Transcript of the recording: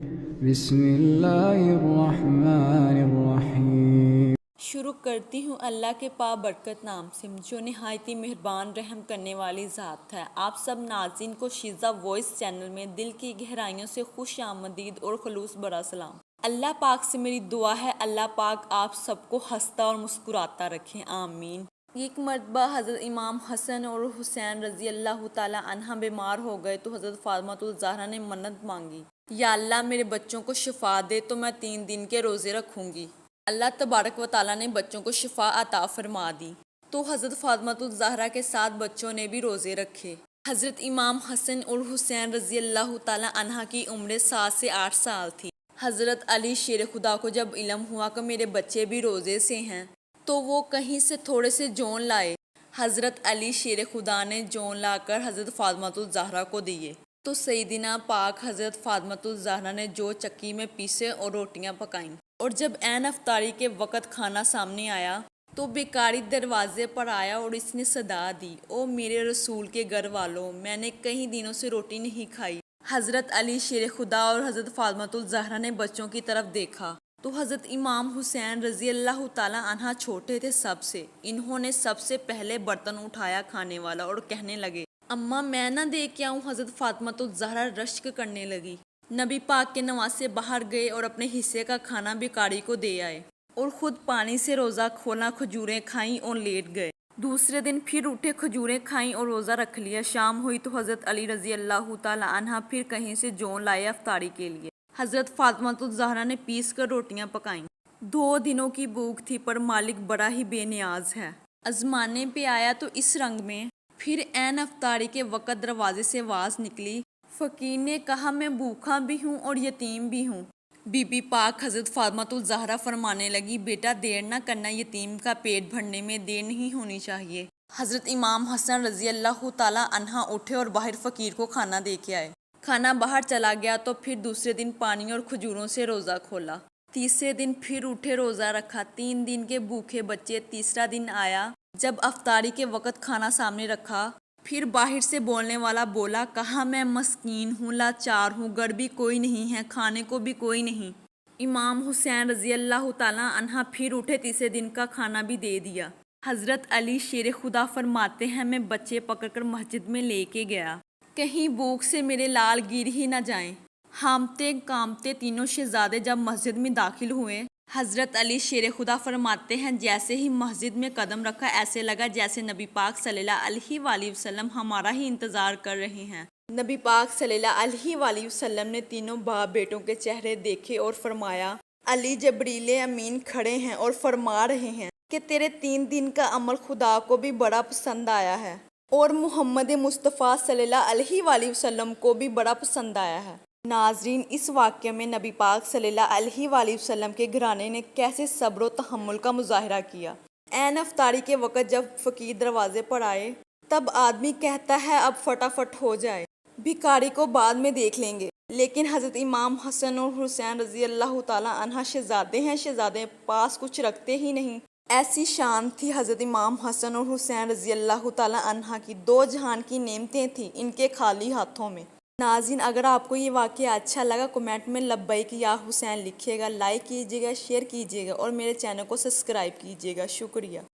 بسم اللہ الرحمن الرحیم۔ شروع کرتی ہوں اللہ کے برکت نام سے جو نہایت ہی مہربان رحم کرنے والی ذات ہے۔ آپ سب ناظرین کو شیزہ وائس چینل میں دل کی گہرائیوں سے خوش آمدید اور خلوص بھرا سلام۔ اللہ پاک سے میری دعا ہے اللہ پاک آپ سب کو ہنستا اور مسکراتا رکھیں، آمین۔ ایک مرتبہ حضرت امام حسن اور حسین رضی اللہ تعالی عنہ بیمار ہو گئے تو حضرت فاطمہ الزہرا نے منت مانگی، یا اللہ میرے بچوں کو شفا دے تو میں 3 دن کے روزے رکھوں گی۔ اللہ تبارک و تعالیٰ نے بچوں کو شفا عطا فرما دی تو حضرت فاطمہ الزہرا کے ساتھ بچوں نے بھی روزے رکھے۔ حضرت امام حسن اور حسین رضی اللہ تعالی عنہ کی عمر 7 سے 8 سال تھی۔ حضرت علی شیر خدا کو جب علم ہوا کہ میرے بچے بھی روزے سے ہیں تو وہ کہیں سے تھوڑے سے جون لائے۔ حضرت علی شیر خدا نے جون لا کر حضرت فاطمہ الزہرا کو دیے تو سیدنا پاک حضرت فاطمہ الزہرا نے جو چکی میں پیسے اور روٹیاں پکائیں، اور جب عین افطاری کے وقت کھانا سامنے آیا تو بیکاری دروازے پر آیا اور اس نے صدا دی، او میرے رسول کے گھر والوں، میں نے کئی دنوں سے روٹی نہیں کھائی۔ حضرت علی شیر خدا اور حضرت فاطمہ الزہرا نے بچوں کی طرف دیکھا تو حضرت امام حسین رضی اللہ تعالی عنہ چھوٹے تھے سب سے، انہوں نے سب سے پہلے برتن اٹھایا کھانے والا اور کہنے لگے، اماں میں نہ دے کے آؤں؟ حضرت فاطمہ الزہرا رشک کرنے لگی۔ نبی پاک کے نواسے باہر گئے اور اپنے حصے کا کھانا بیکاری کو دے آئے اور خود پانی سے روزہ کھولا، کھجوریں کھائیں اور لیٹ گئے۔ دوسرے دن پھر اٹھے، کھجوریں کھائیں اور روزہ رکھ لیا۔ شام ہوئی تو حضرت علی رضی اللہ تعالی عنہ پھر کہیں سے جون لائے افطاری کے لیے۔ حضرت فاطمہ الزہرا نے پیس کر روٹیاں پکائیں۔ 2 دنوں کی بھوک تھی پر مالک بڑا ہی بے نیاز ہے، آزمانے پہ آیا تو اس رنگ میں۔ پھر عین افطاری کے وقت دروازے سے آواز نکلی، فقیر نے کہا میں بھوکا بھی ہوں اور یتیم بھی ہوں۔ بی بی پاک حضرت فاطمہ الزہرا فرمانے لگی، بیٹا دیر نہ کرنا، یتیم کا پیٹ بھرنے میں دیر نہیں ہونی چاہیے۔ حضرت امام حسن رضی اللہ تعالی عنہ اٹھے اور باہر فقیر کو کھانا دے کے آئے۔ کھانا باہر چلا گیا تو پھر دوسرے دن پانی اور کھجوروں سے روزہ کھولا۔ تیسرے دن پھر اٹھے، روزہ رکھا۔ 3 دن کے بھوکے بچے۔ تیسرا دن آیا جب افطاری کے وقت کھانا سامنے رکھا، پھر باہر سے بولنے والا بولا، کہا میں مسکین ہوں، لاچار ہوں، گھر بھی کوئی نہیں ہے، کھانے کو بھی کوئی نہیں۔ امام حسین رضی اللہ تعالی عنہ پھر اٹھے، تیسرے دن کا کھانا بھی دے دیا۔ حضرت علی شیر خدا فرماتے ہیں، میں بچے پکڑ کر مسجد میں لے کے گیا، کہیں بھوک سے میرے لال گر ہی نہ جائیں۔ ہامتے کامتے تینوں شہزادے جب مسجد میں داخل ہوئے، حضرت علی شیر خدا فرماتے ہیں جیسے ہی مسجد میں قدم رکھا ایسے لگا جیسے نبی پاک صلی اللہ علیہ وآلہ وسلم ہمارا ہی انتظار کر رہے ہیں۔ نبی پاک صلی اللہ علیہ وآلہ وسلم نے تینوں باپ بیٹوں کے چہرے دیکھے اور فرمایا، علی جبریل امین کھڑے ہیں اور فرما رہے ہیں کہ تیرے 3 دن کا عمل خدا کو بھی بڑا پسند آیا ہے اور محمد مصطفیٰ صلی اللہ علیہ وآلہ وسلم کو بھی بڑا پسند آیا ہے۔ ناظرین، اس واقعے میں نبی پاک صلی اللہ علیہ وآلہ وسلم کے گھرانے نے کیسے صبر و تحمل کا مظاہرہ کیا۔ عین افطاری کے وقت جب فقیر دروازے پر آئے تب آدمی کہتا ہے اب فٹافٹ ہو جائے، بھکاری کو بعد میں دیکھ لیں گے، لیکن حضرت امام حسن اور حسین رضی اللہ تعالی عنہ شہزادے ہیں، شہزادے پاس کچھ رکھتے ہی نہیں۔ ایسی شان تھی حضرت امام حسن اور حسین رضی اللہ تعالی عنہ کی، 2 جہان کی نعمتیں تھیں ان کے خالی ہاتھوں میں۔ ناظرین، اگر آپ کو یہ واقعہ اچھا لگا کمنٹ میں لبیک یا حسین لکھیے گا، لائک کیجیے گا، شیئر کیجیے گا اور میرے چینل کو سبسکرائب کیجیے گا۔ شکریہ۔